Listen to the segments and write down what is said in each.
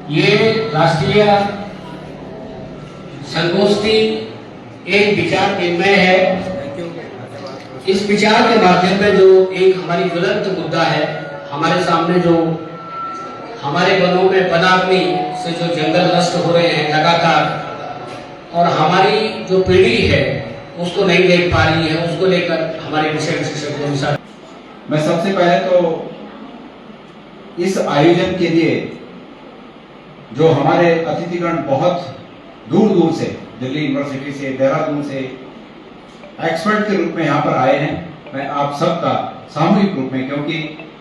ये राष्ट्रीय संगोष्ठी एक विचार विनिमय है। इस विचार के माध्यम में जो एक हमारी ज्वलंत मुद्दा है, हमारे सामने जो हमारे वनों में वनाग्नि से जो जंगल नष्ट हो रहे हैं लगातार, और हमारी जो पीढ़ी है उसको नहीं देख पा रही है, उसको लेकर हमारे विषय विशेषज्ञों के अनुसार मैं सबसे पहले तो इस आयोजन के लिए जो हमारे अतिथिगण बहुत दूर दूर से, दिल्ली यूनिवर्सिटी से, देहरादून से एक्सपर्ट के रूप में यहाँ पर आए हैं, मैं आप सबका सामूहिक रूप में, क्योंकि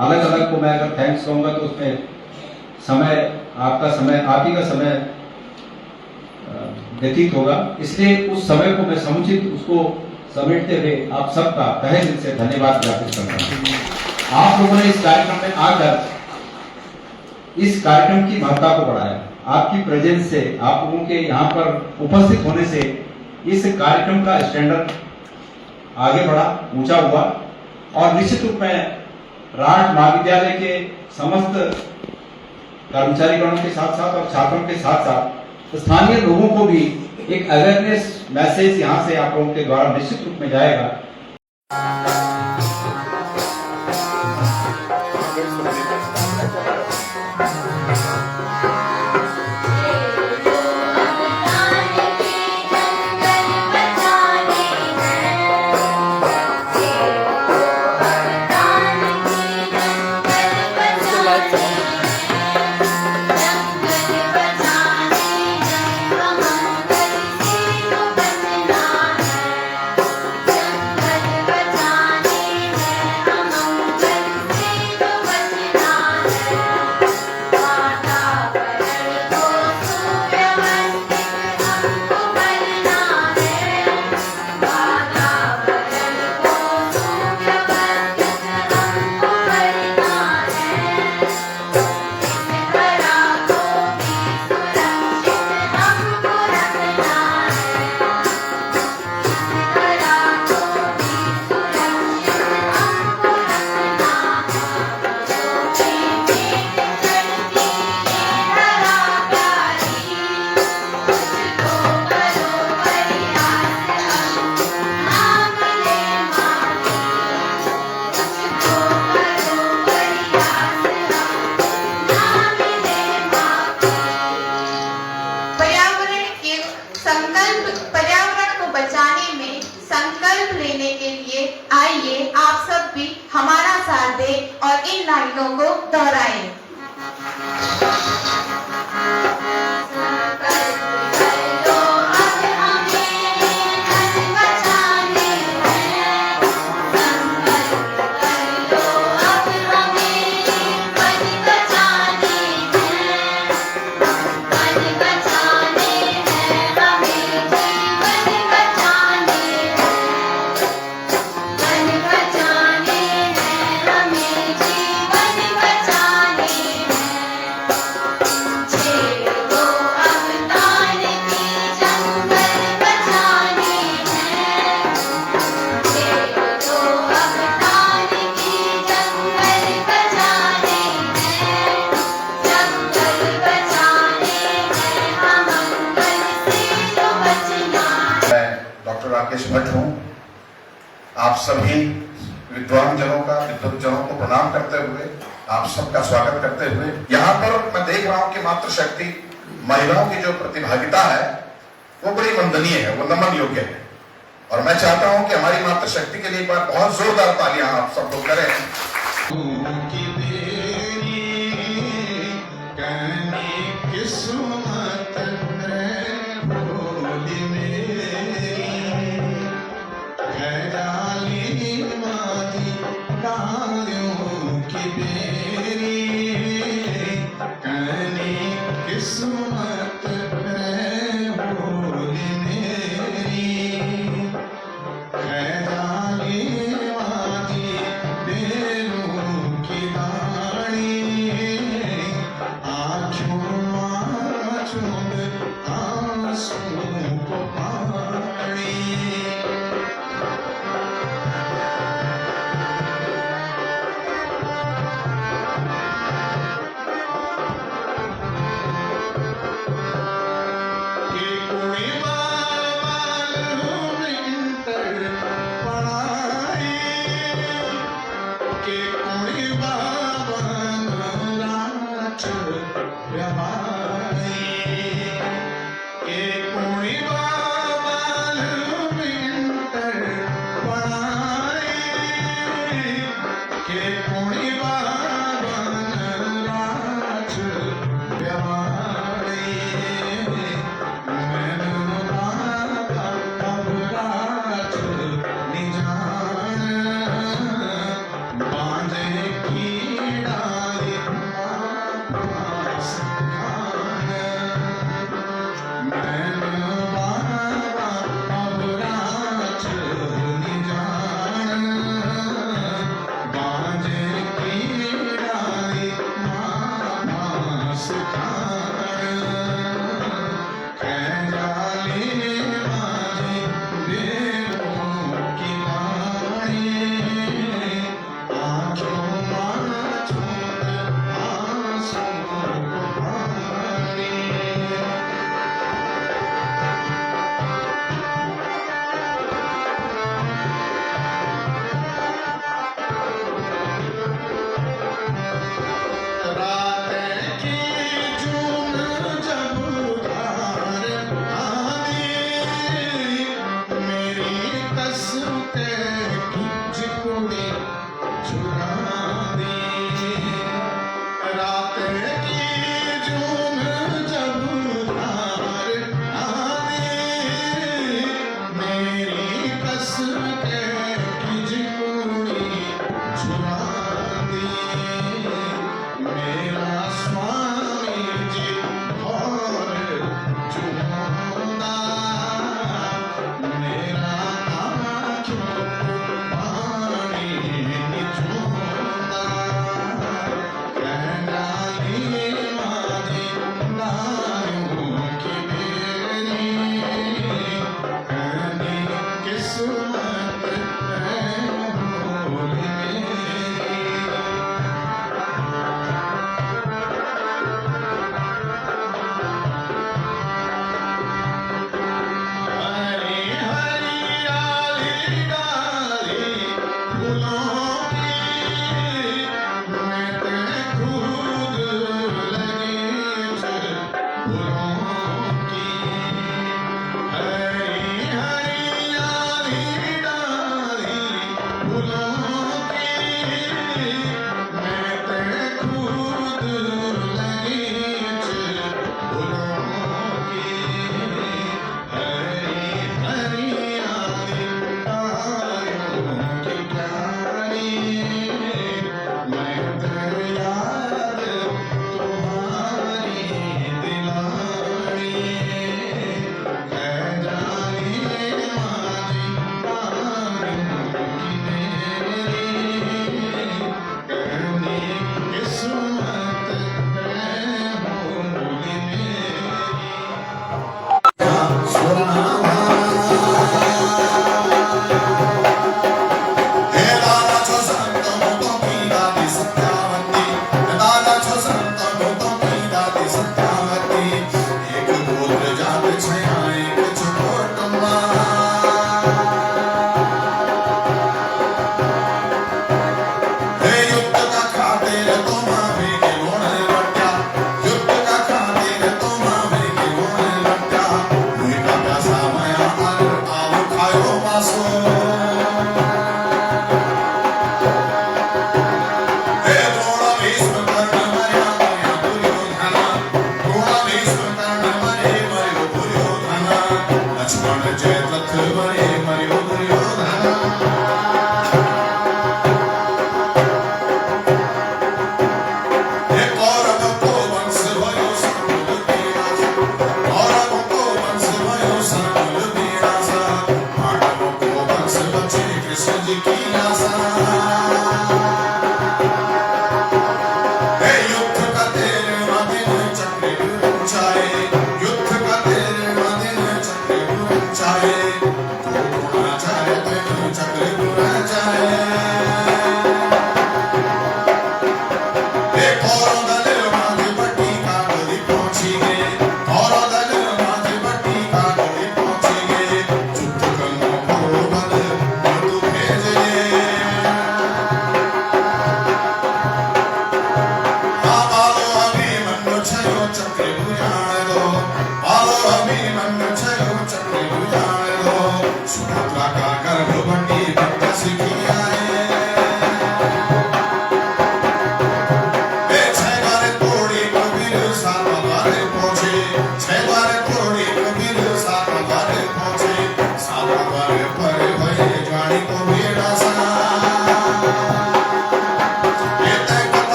अलग अलग को मैं अगर थैंक्स कहूंगा तो उसमें समय, आपका समय, आप ही का समय व्यतीत होगा, इसलिए उस समय को मैं समुचित उसको समेटते हुए आप सबका तहे दिल से धन्यवाद ज्ञापित करता हूँ। आप लोगों ने इस कार्यक्रम में आकर इस कार्यक्रम की महत्ता को बढ़ाया। आपकी प्रेजेंस से, आप लोगों के यहाँ पर उपस्थित होने से इस कार्यक्रम का स्टैंडर्ड आगे बढ़ा, ऊंचा हुआ, और निश्चित रूप में राठ महाविद्यालय के समस्त कर्मचारीगणों के साथ साथ और छात्रों के साथ साथ स्थानीय लोगों को भी एक अवेयरनेस मैसेज यहाँ से आप लोगों के द्वारा निश्चित रूप में जाएगा। पर्यावरण को बचाने में संकल्प लेने के लिए आइए आप सब भी हमारा साथ दें और इन लाइनों को दोहराएं। राकेश भट्ट हूँ। आप सभी विद्वान जनों का, विद्वत जनों को प्रणाम करते हुए, आप सबका स्वागत करते हुए, यहाँ पर मैं देख रहा हूँ कि मातृशक्ति महिलाओं की जो प्रतिभागिता है वो बड़ी वंदनीय है, वो नमन योग्य है, और मैं चाहता हूँ कि हमारी मातृशक्ति के लिए एक बार बहुत जोरदार तालियां आप सब लोग करें।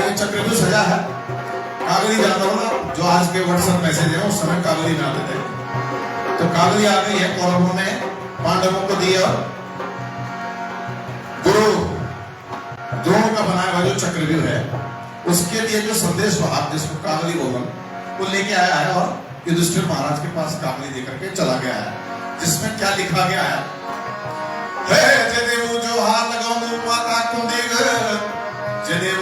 ये चक्रव्यूह सजा है। कागली जानता हो ना, जो आज के व्हाट्सएप मैसेज है उस समय कागली में आते थे, तो कागली आ गई है। कौरवों ने पांडवों को दी और गुरु द्रोण का बनाया हुआ जो चक्रव्यूह है उसके लिए जो संदेश वाहक जिसको कागली बोलन वो लेके आया है और युधिष्ठिर महाराज के पास कागली देकर के चला गया है, जिसमें क्या लिखा गया है। जदेव जो हार लगाऊं माता कुंदी जदेव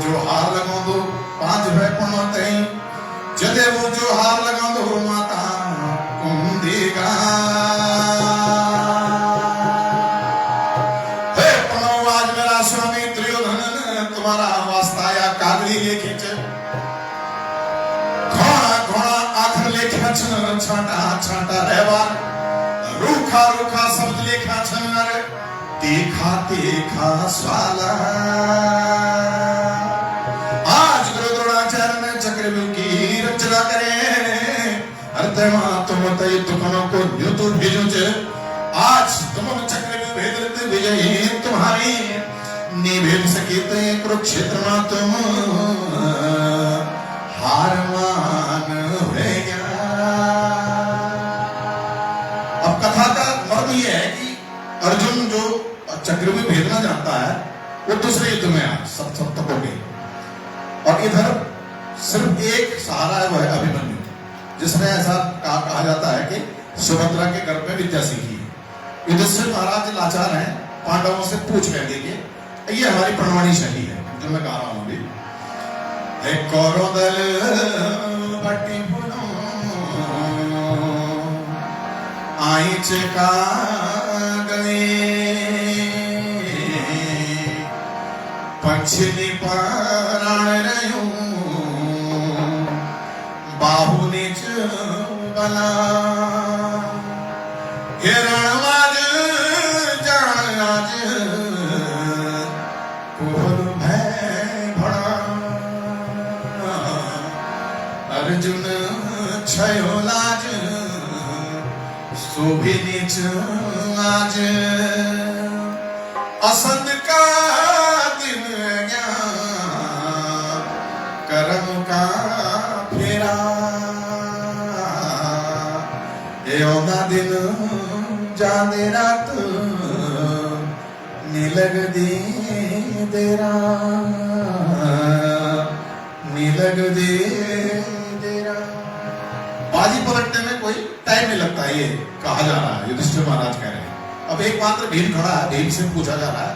जो हार लगाऊं पांच भय पमते जदेव जो हार लगाऊं माता कुंदी आज मेरा स्वामी दुर्योधन तुम्हारा वास्ता या कागली लेके घोड़ा घोड़ा आखर लेखा छाटा छाटा रहवार रूखा रूखा शब्द लेखा छनर तीखा तीखा स्वाला। आज गुरु द्रोणाचार्य ने चक्रव्यूह की रचना करे अर्धमा तुम तय दुखनों को न्यूतु भेजो आज तुम चक्रव्यूह भेद विजयी तुम्हारी निभेद सके कुरुक्षेत्र में तुम हार मान हो गया। अब कथा का मर्म यह है कि अर्जुन जो चक्रव्यूह भेदना जानता है वो दूसरे युद्ध में आया, सब तक हो गई, और इधर सिर्फ एक सहारा है, वह है अभिमन्यु, जिसने ऐसा कहा जाता है कि सुभद्रा के गर्भ में विद्या सीखी है। युधिष्ठिर महाराज लाचार हैं, पांडवों से पूछ लेंगे कि ये हमारी प्रणवाणी शैली है जो मैं गा रहा हूं अभी। कौरदल बटी आई चका गए पक्षी पारण रहो बाहु निज बला हिरणवाज जान आज कोहल भय भड़ा अर्जुन छयो लाज शोभि नीच आज असंद का दिन गया कर्म का फेरा योना दिन जाने रात नीलग दी देरा नीलग दे देरा। बाजी पलटने में कोई टाइम नहीं लगता, ये कहा जा रहा है, युधिष्ठिर महाराज कह रहे हैं। अब एक मात्र भीम खड़ा है, भीम से पूछा जा रहा है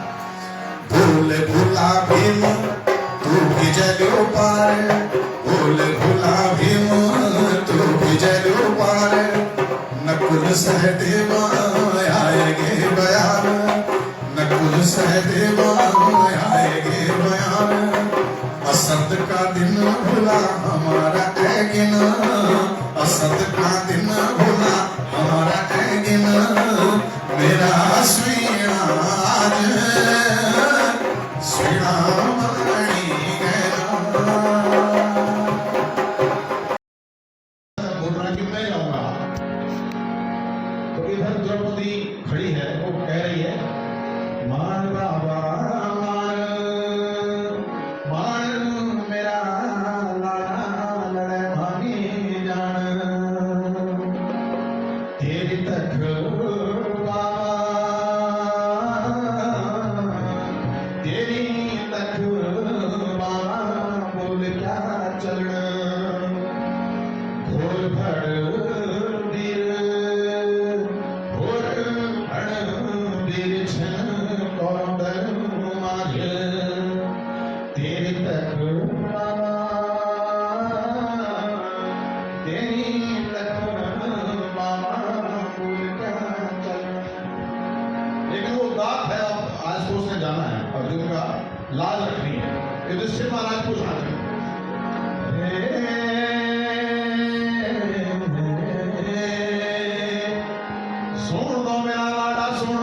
भूल भूला भीम तू विजय लो पार भूल भूला भीम तू विजय लो पार नकुल सहदेव आएगे बयान नकुल सहदेव आएगे बयान असंत का दिन भूला हमारा ऐगिन असंत का दिन भूला हमारा ऐगिन मेरा श्रीराज श्रीराम बोल रहा कि मैं जाऊंगा, तो इधर द्रौपदी खड़ी है, वो कह रही है मान बाबा मान मेरा लाड़ा लड़े भागी जान तेरी तक तेरी तक बोल क्या चलना घोल भड़ वीर घोर भड़ वीर छन कौंदल माज तेरे तक तेरी तक बाबा बोल क्या चलना। लेकिन वो बात है, अब आज को उसने जाना है, अर्जुन का लाज रखनी है। युधिष्ठिर महाराज पूछ रहे हैं सुन दो मेरा लाडा सुन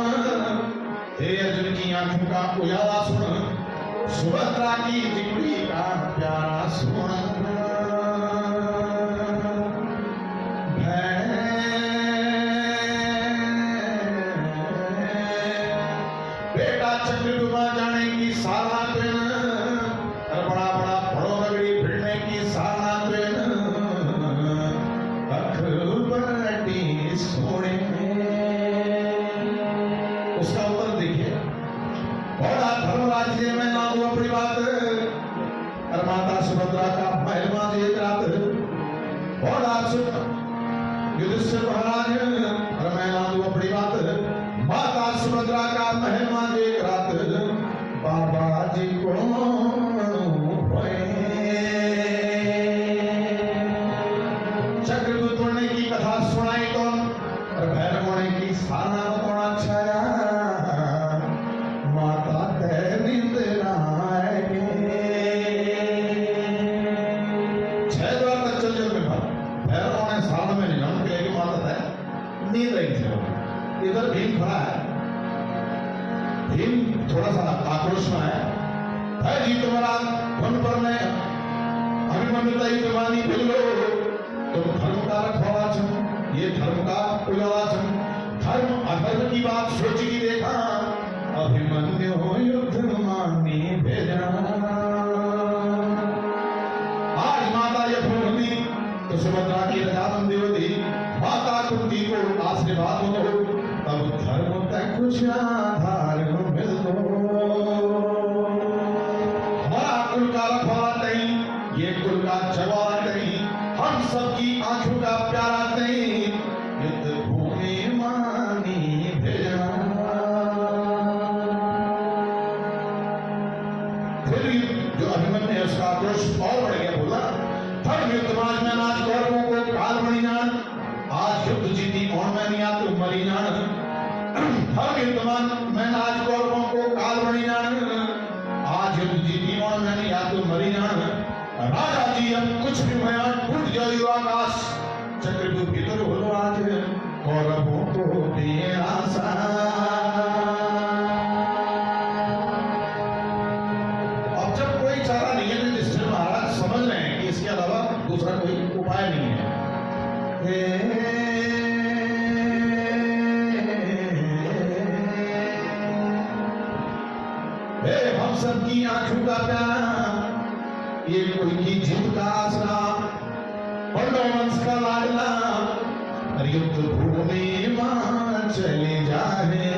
हे अर्जुन की आंखों का उजाला सुन सुभद्रा की जिगड़ी का प्यारा सुन बेटा चक्र डूबा जाने की साला दिन बड़ा सुभद्रा का महल में एक रात और आप युधिष्ठिर महाराज और मैं मानू अपनी बात माता सुभद्रा का महल में एक रात बाबा जी को चक्रव्यूह तोड़ने की कथा सुनाई तो और भैरव होने की साना बतौना छाया माता नींद आएगी 6 द्वार तक चल चल में भैरव होने साल में निगम के लिए माता है नींद रही थी। इधर भीम खड़ा है, भीम थोड़ा सा आक्रोश में है जी तुम्हारा मन पर मैं अभिमन्युता ही जवानी मिल लो तुम धर्म का रखवाला छो ये धर्म का उजाला छो धर्म अधर्म की बात सोच की देखा अभिमन्यु हो युद्ध मानी भेजा आज माता यथोमति तो सुभद्रा की रजा बंदी माता कुंती को आशीर्वाद हो तब धर्म तक कुछ आधार मिल दो हमारा कुल का रखवाला नहीं ये कुल का जवान नहीं हम सबकी आंखों का प्यारा नहीं युद्ध भूमि मानी भेजा फिर जो अभिमन्यु है उसका आक्रोश और बढ़ गया बोला धर्म युद्ध माज में आज कौरवों को काल बनी जान आज युद्ध जीती कौन मैं नहीं आ तुम मरी जान धर्म युद्ध में आज कौरवों को काल बनी जान आज युद्ध जीती कौन मैं नहीं आ तुम मरी जान राजा जी अब कुछ भी बयान टूट जाए आकाश चक्रव्यूह भीतर बोलो आज कौरवों को दिए आशा अब जब कोई चारा नहीं है तो युधिष्ठिर महाराज समझ रहे हैं कि इसके अलावा दूसरा कोई उपाय नहीं है हम सबकी आंखों का प्यार ये कोई की जीत का आसरा पांडव वंश का लाडला युद्ध भूमि मां चले जाए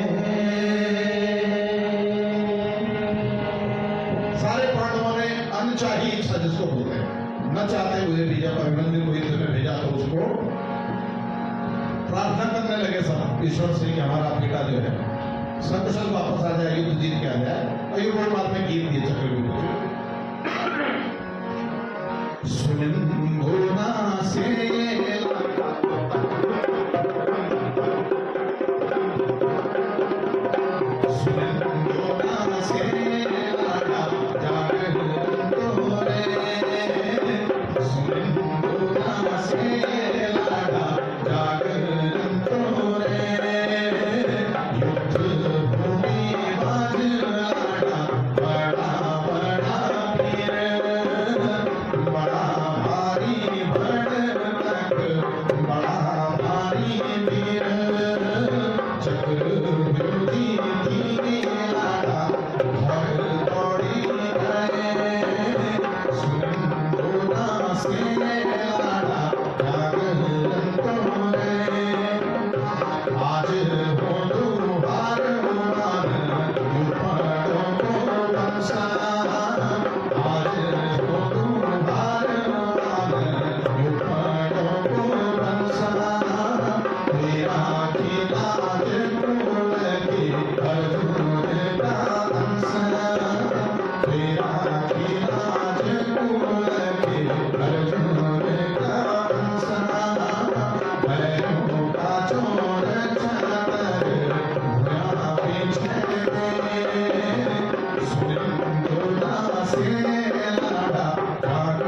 सारे पांडवों ने अनचाही इच्छा जिसको बोलते हैं न चाहते हुए भी जब अभिमन्यु को युद्ध में भेजा तो उसको प्रार्थना करने लगे सब ईश्वर से कि हमारा बेटा जो है सकुशल वापस आ जाए युद्ध जीत के आ जाए और ये कोई बात में गीत दिए चक्रव्यूह सुनिंदुना से सुनिंदुना से लाडा जाग तोरे सुनिंदुना से लाडा जाग तोरे युद्ध भूमि बाज लाडा बड़ा बड़ा वीर बड़ा भारी भड़क बड़ा भारी वीर चक्रव्यूह धीरे लाडा घर दौड़ी गए सुनिंदुना से लाडा जाग तोरे आज बोलू हार मान युपड़ों को बंसा आज बोलू हार मान युपड़ों को बंसा तेरा की लाज कुल की अर्जुन का अंसा तेरा की लाज कुल की अर्जुन का अंसा भैरों का चोर छतर भुया पीछे सुनिंदुना से लाडा जाग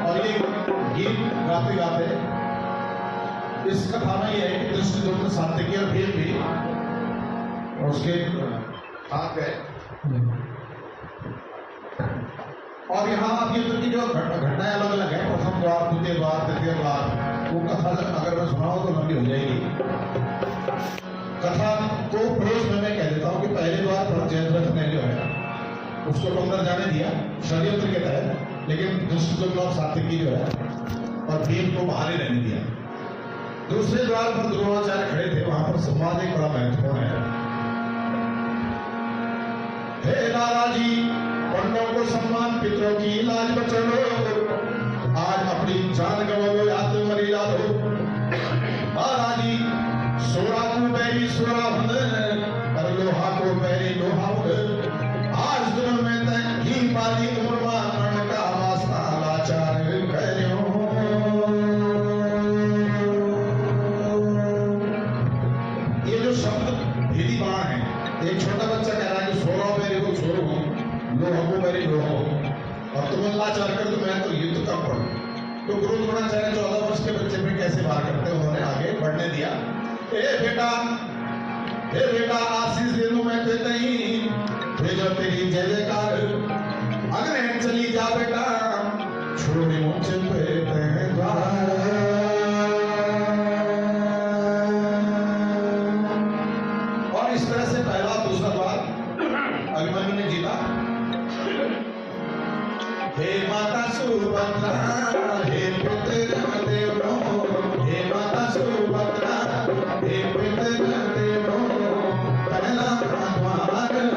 और ये गीत गाते गाते इस कथा में यह है कि दृष्टिद्युम्न सात्विकी और भीम भी उसके हाथ गए और यहाँ आप युद्ध की जो घटनाएं अलग अलग है प्रथम द्वार द्वितीय द्वार तृतीय द्वार वो कथा अगर मैं सुनाऊं तो लंबी हो जाएगी कथा को पड़ोस में मैं कह देता हूँ कि पहले द्वार पर जयद्रथ ने जो है उसको तो अंदर जाने दिया षड्यंत्र के तहत लेकिन दृष्टिद्युम्न और सात्विकी जो है और भीम को बाहर ही रहने दिया दूसरे द्वार पर द्रोणाचार्य खड़े थे वहां पर संवाद एक बड़ा महत्वपूर्ण है हे दादाजी ब्राह्मणों को सम्मान, पितरों की लाज बचाओ। आज अपनी जान गवाओ या तो मरी जाओ। महाराजी सोरा को बैरी सोरा बंद, पर लोहा को बैरी लोहा बंद। आज दुनिया में तक ही बाली उम्र मरण का वास्ता लाचार करो। ये जो शब्द भेदी बाण है, एक छोटा बच्चा कह रहा है कि सोरा बैरी को छोरो लोहा को बैरी लोहा हो, और तुम लाचार कर दो मैं तो युद्ध कब पढ़ू। तो गुरु द्रोणाचार्य 14 वर्ष के बच्चे पे कैसे वार करते हैं, उन्होंने आगे बढ़ने दिया। ए बेटा आशीष दे दूं मैं तो नहीं, भेजो तेरी जय जयकार। अग्रहण चली जा बेटा, छोड़े मुझे पे द्वार। और इस तरह से पहला दूसरा द्वार अभिमन्यु ने जीता। हे माता सुभद्रा, हे पितृ देवो, हे माता सुभद्रा, हे पितृ देवो, पहला द्वार भरावन,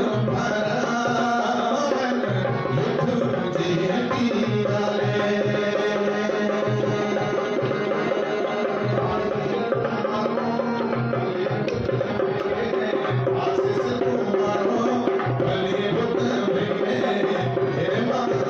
युद्ध जीती डाले। आशीष तुम्हारो बलिभूत भइले, हे माता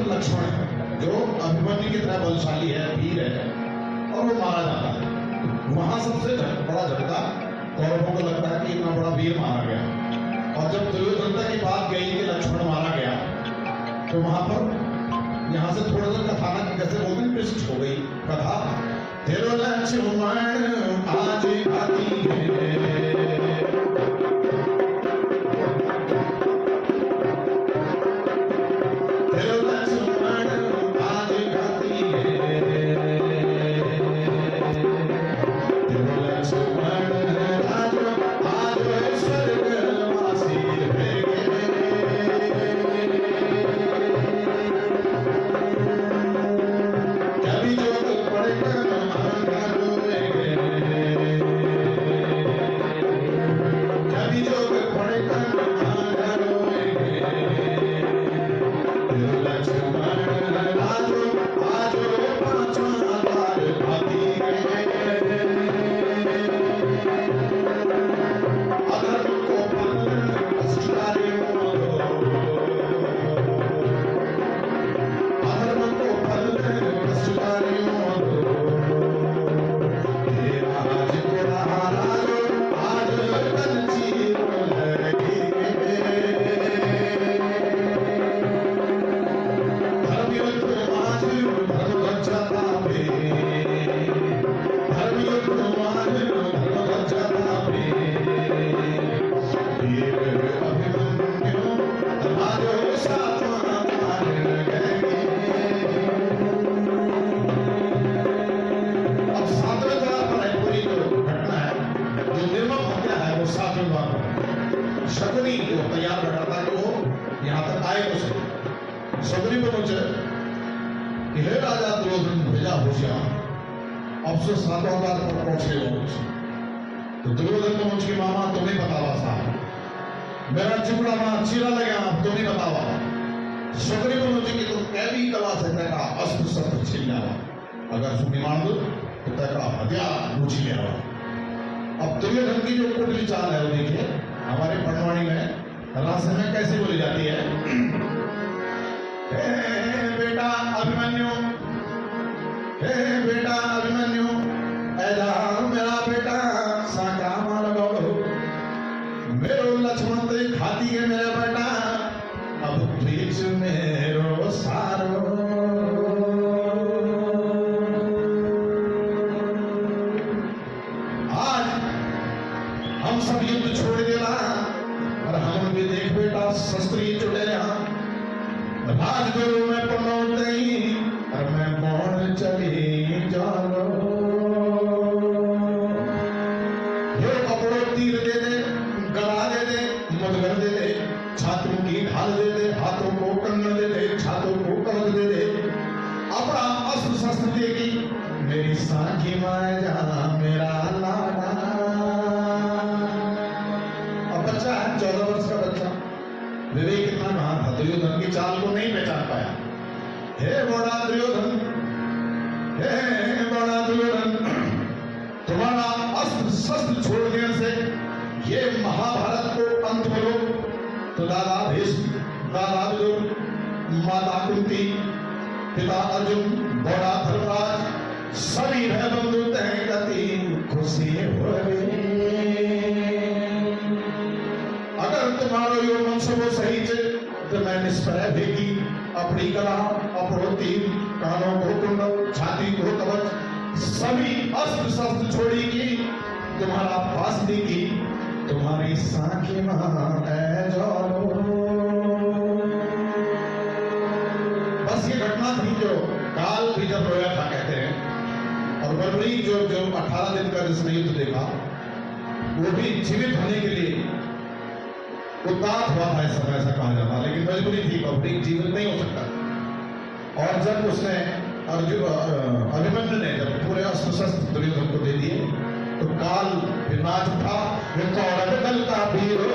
लक्ष्मण है जो अभिमन्यु की तरह बलशाली है, वीर है, और वो मारा जाता है। वहां सबसे बड़ा झटका कौरवों को लगता है कि इतना बड़ा वीर मारा गया। और जब दुर्योधन की बात गई कि लक्ष्मण मारा गया, तो वहां पर यहाँ से थोड़ा सा कथानक कैसे बोलते ट्विस्ट हो गई कथा। तेरो लक्ष्मण आज आती है, शकुनी जो तैयार बैठा था कि वो यहाँ तक आए तो सही। शकुनी को पूछे कि हे राजा दुर्योधन भेजा होशियार, अब से 7,000 पर पहुंचे हो। तो दुर्योधन को मुझ की मामा तुम्हें बतावा साहब, मेरा चुपड़ा मां चीरा लगा, अब तुम्हें बतावा। सुग्रीव जी की तुम कैवी कला से तैका अस्त्र शस्त्र छीन लिया, अगर सुनी मान दो तो तैका हथियार लूची लिया। अब दुर्योधन की जो कुटली चाल है वो देखिए, हमारे पटवाणी में रास्ते में कैसे बोली जाती है। हे बेटा अभिमन्यु, हे बेटा अभिमन्यु, ऐजा मेरा बेटा साका माल गौड़ो, मेरो लक्ष्मण ते खाती है मेरा बेटा, अब बीच मेरो सारो। आज हम सब युद्ध छोड़ देना और हम भी देख बेटा शस्त्री चुटे राजगुरु में पनौते और मैं कौन चली जानो। ये कपड़ों तीर दे दे, गला दे दे, मुदगर दे दे, छात्रों की ढाल दे दे, हाथों को कंगन दे दे, छातों को कवच दे दे, अपना अस्त्र शस्त्र देगी मेरी साखी माया मेरा लाडा। अब बच्चा है 14 वर्ष का बच्चा, विवेक कितना महान था, दुर्योधन की चाल को नहीं पहचान पाया। हे बड़ा दुर्योधन, हे बड़ा दुर्योधन, तुम्हारा अस्त्र शस्त्र छोड़ देने से ये महाभारत को अंत करो तो दादा भीष्म, दादा विदुर, माता कुंती, पिता अर्जुन, बड़ा धर्मराज सभी भाई बंधु तय गति खुशी होवे। अगर तुम्हारो यो वंश वो सही चे तो मैं निष्प्रय भेगी अपनी कला, अपनो तीर, कानों को कुंडल, छाती को कवच, सभी अस्त्र शस्त्र छोड़ी की, तुम्हारा पास देगी तुम्हारी साखी बस ये घटना थी जो काल भी जब रोया था कहते हैं, और बलबरी जो 18 दिन का जिसने युद्ध देखा वो भी जीवित होने के लिए उदात हुआ था, इस समय ऐसा कहा जाता, लेकिन मजबूरी थी, बलबरी जीवित नहीं हो सकता। और जब उसने अभिमन्यु ने जब पूरे अस्त्र शस्त्र दुर्योधन को दे दिए तो काल फिर नाच उठा, कौरव दल का वीरो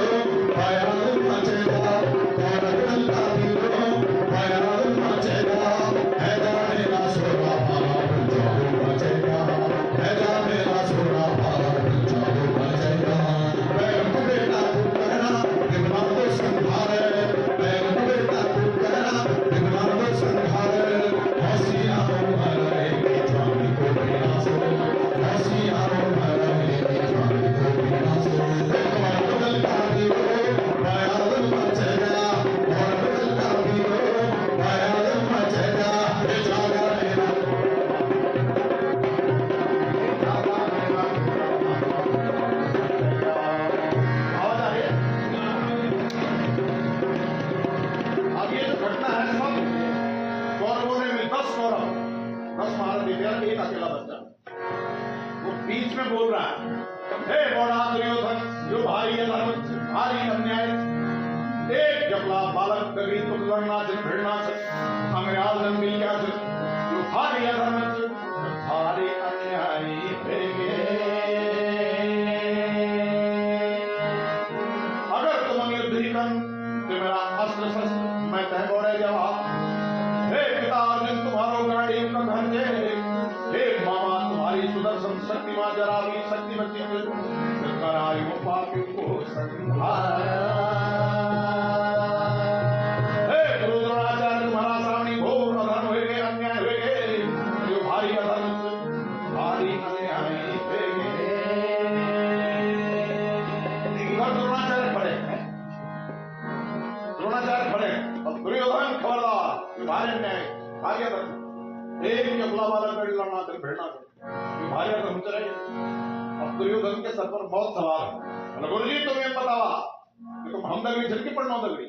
भयाल मचेगा, कौरव दल का वीरो भयाल मचेगा, हैजा मेरा सोरा भाव जादू मचेगा, हैजा मेरा सोरा भाव जादू मचेगा। बैर को बेटा तू कहना विद्वान को संहारे, बैर को बेटा तू कहना विद्वान को संहारे, होशियारों भरे की जानी को विनाश हो, होशियारों एक अकेला बच्चा वो बीच में बोल रहा है, हे बड़ा दुर्योधन, जो भारी अधर्म, भारी अन्याय, एक जबला बालक कभी तुम लड़ना से भिड़ना से अंग्रेज मिल गया से, जो भारी अधर्म से भारी अन्याय भेगे। अगर तुम युद्ध ही कर तो मेरा अस्त्र शस्त्र मैं तय बोले जवाब। हे पिता अर्जुन तुम्हारो गाड़ी का धन जे, हे मामा तुम्हारी सुदर्शन शक्ति मां जरा भी शक्ति बच्ची कराई वो पापी को संहारा। हे गुरु द्रोणाचार्य तुम्हारा सामने घोर अधर्म हुए गए, अन्याय हुए गए, जो भारी अधर्म भारी अन्याय हुए गए। द्रोणाचार्य पड़े, द्रोणाचार्य पड़े और दुर्योधन खबरदार भारी अन्याय भारी अधर्म, एक जबला वाला गड़ी लड़ना कर भिड़ना कर भारी अधर्म चले। अब दुर्योधन के सर पर बहुत सवाल है। गुरु जी तुम्हें बतावा कि तुम हम दगड़ी झलकी पड़ना दगड़ी,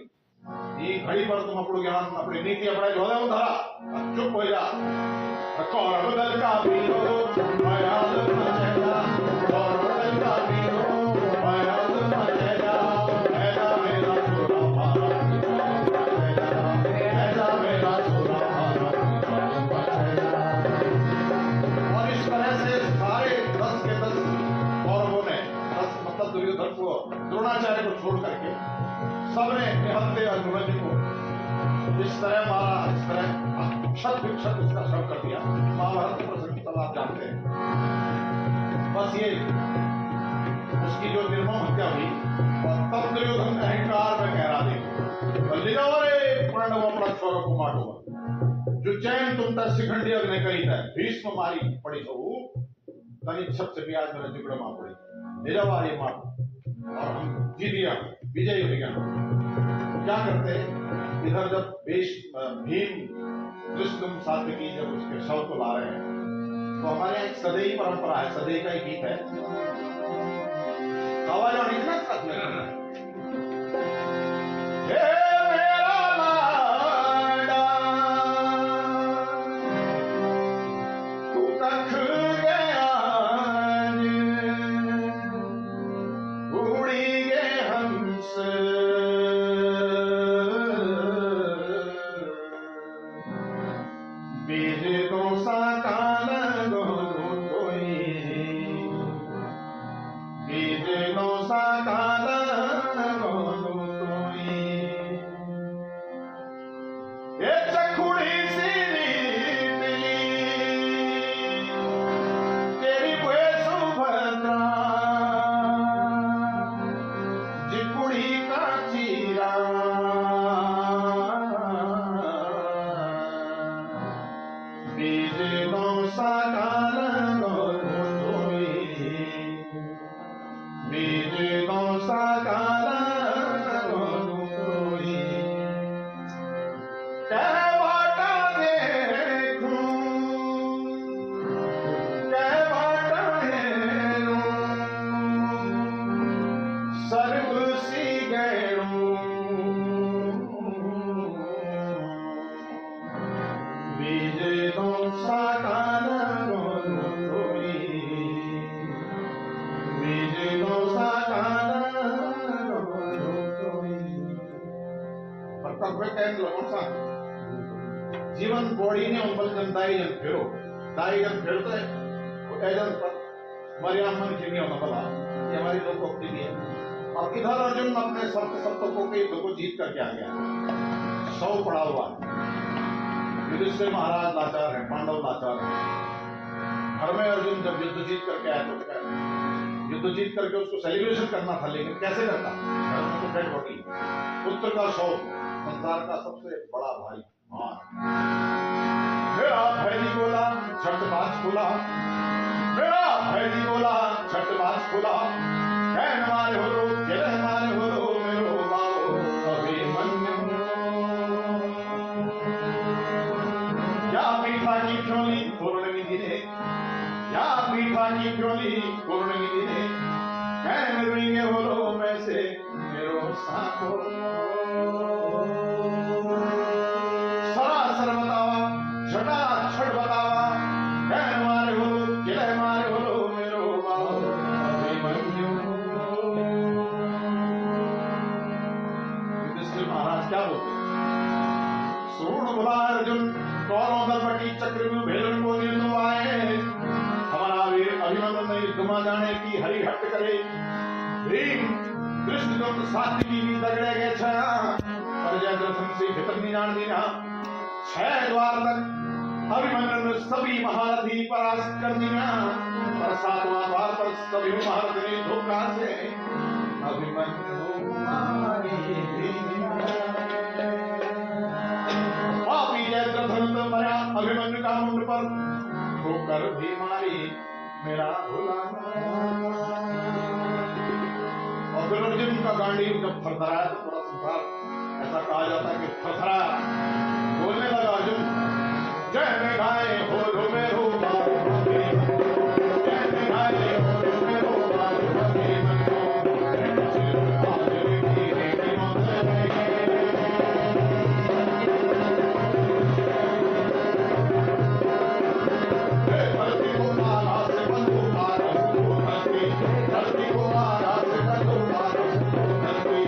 ये घड़ी पर तुम अपने ज्ञान अपनी नीति अपने जो है उधारा, चुप हो जा। कौरव दल का वीरो भयाल मचेगा, कौरव दल का वीरो भयाल मचेगा, ऐसा मेरा छोरा भारत मचेगा, ऐसा मेरा छोरा भारत मचेगा। और इस तरह से सारे 10 के 10 कौरवों ने, 10 मतलब दुर्योधन को, द्रोणाचार्य को छोड़ करके सबने निहत्ते अर्जुन को इस तरह क्षत विक्षत इसका श्रम कर दिया। महाभारत के प्रसंग की आप जानते हैं। बस ये उसकी जो निर्मम हत्या हुई और तब दुर्योधन अहंकार में कह रहा देखो ले जाओ रे पांडव अपना छोरों को मारो जो चैन तुम तक शिखंडी अग्नि करी था भीष्म मारी पड़ी तो तनिक शब्द से भी आज मेरा जिगड़ मार पड़ी ले जाओ ये मारो और हम जीत गया विजयी हो गया। क्या करते इधर जब भीम दुष्टम सात्विकी जब उसके शव को ला रहे हैं तो हमारे यहाँ एक सदैई परंपरा है। सदैई का एक गीत है कवालियों ने इतना साथ में जीवन बोड़ी ने उन दाई जन फेरो तो एजन पर मरियाम मन की नहीं होना भला ये हमारी लोकोक्ति भी है। और इधर अर्जुन अपने सप्तकों के युद्ध को जीत करके आ गया। 100 पड़ा हुआ युधिष्ठिर महाराज लाचार है, पांडव लाचार है। घर में अर्जुन जब युद्ध जीत करके आया तो युद्ध जीत करके उसको सेलिब्रेशन करना था, लेकिन कैसे करता? घर में तो डेड बॉडी, पुत्र का शव संसार का सबसे बड़ा भाई। मेरा भैरी बोला छठबाज खुला, मेरा भैरी बोला छठबाज खुला, कहने वाले हो रो कहने वाले हो रो मेरो बाबू अभिमन्यु। या पीठा की क्योली पूर्णमी दिने, या पीठा की क्योली पूर्णमी दिने, कहने रुइंगे हो रो में से मेरो साको। सरासर बतावा छठा छठ बतावा, कहने मारे हो किले मारे हो मेरो बाबू अभिमन्यु। युधिष्ठिर महाराज क्या बोलते? सुन बोला अर्जुन कौरों दलपटी चक्रव्यूह भेलन को निर्दुआए, हमारा वीर अभिमन्यु ने युद्ध में जाने की हरि हट करे। भीम कृष्ण जो सात्विकी भी दगड़े गए छया पर जयद्रथ से भीतर नहीं जान दीना। 6 द्वार तक अभिमन्यु ने सभी महारथी परास्त कर दिया, पर 7वां द्वार पर सभी महारथी धोखा से अभिमन्यु मारे। पापी जयद्रथ ने मरा अभिमन्यु का मुंड पर ठोकर भी मारी मेरा भोला। और अर्जुन का गांडीव जब थरथराया तो पूरा संसार ऐसा कहा जाता है कि थरथरा बोलने लगा अर्जुन। जय में गाए हो रो मेरो बाबू अभिमन्यु, जय में गाए हो रो मेरो बाबू अभिमन्यु। धरती को मारा से बंधु मारा धरती, धरती को मारा से बंधु मारा धरती।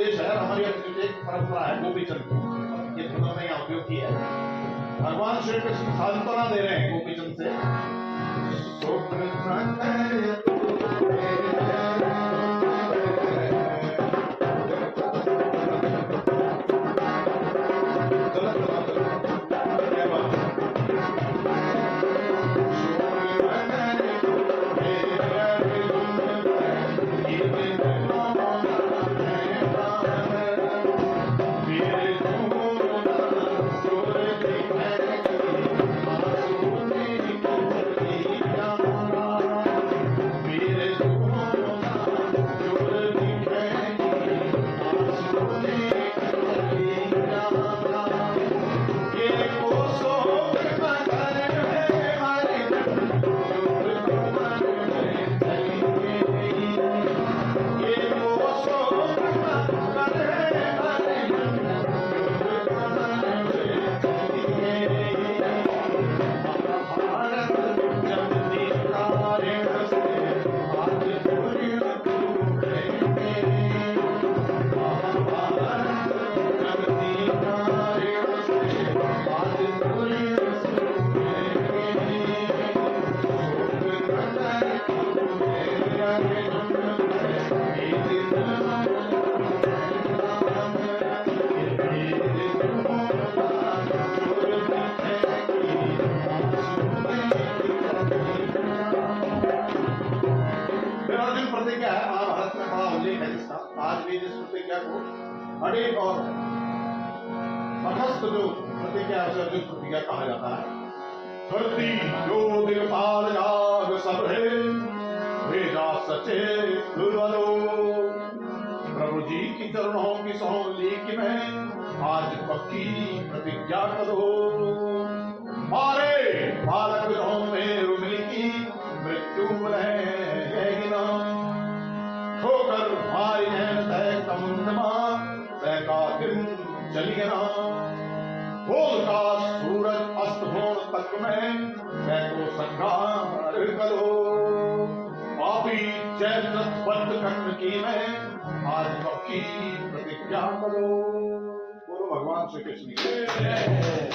ये शहर हमारी अपनी एक परंपरा है गोपीचंद की, ये धुन में यहाँ उपयोग किया है। भगवान श्री कृष्ण सांत्वना दे रहे हैं गोपीचंद से। प्रतिज्ञा है, महाभारत में बड़ा उल्लेख है जिसका। आज भी जिस प्रतिज्ञा को अड़ेक और तटस्थ जो प्रतिज्ञा है उसे अर्जुन प्रतिज्ञा कहा जाता है। धरती जो दिक्पाल जाग सब है, भेजा सचे गुरुवरो। प्रभु जी की चरणों की सौं लीक में आज पक्की प्रतिज्ञा करो। मारे बालक विधों में रुमिल की मृत्यु रहेगी ना। ठोकर मारी है तय कमुंडमा, तय का दिन चली ना। बोल का सूरज अस्त होने तक में तय को संघार करो। पापी चैत्र बंद कर्ण की में आज पक्की प्रतिज्ञा करो। बोलो भगवान श्री कृष्ण की।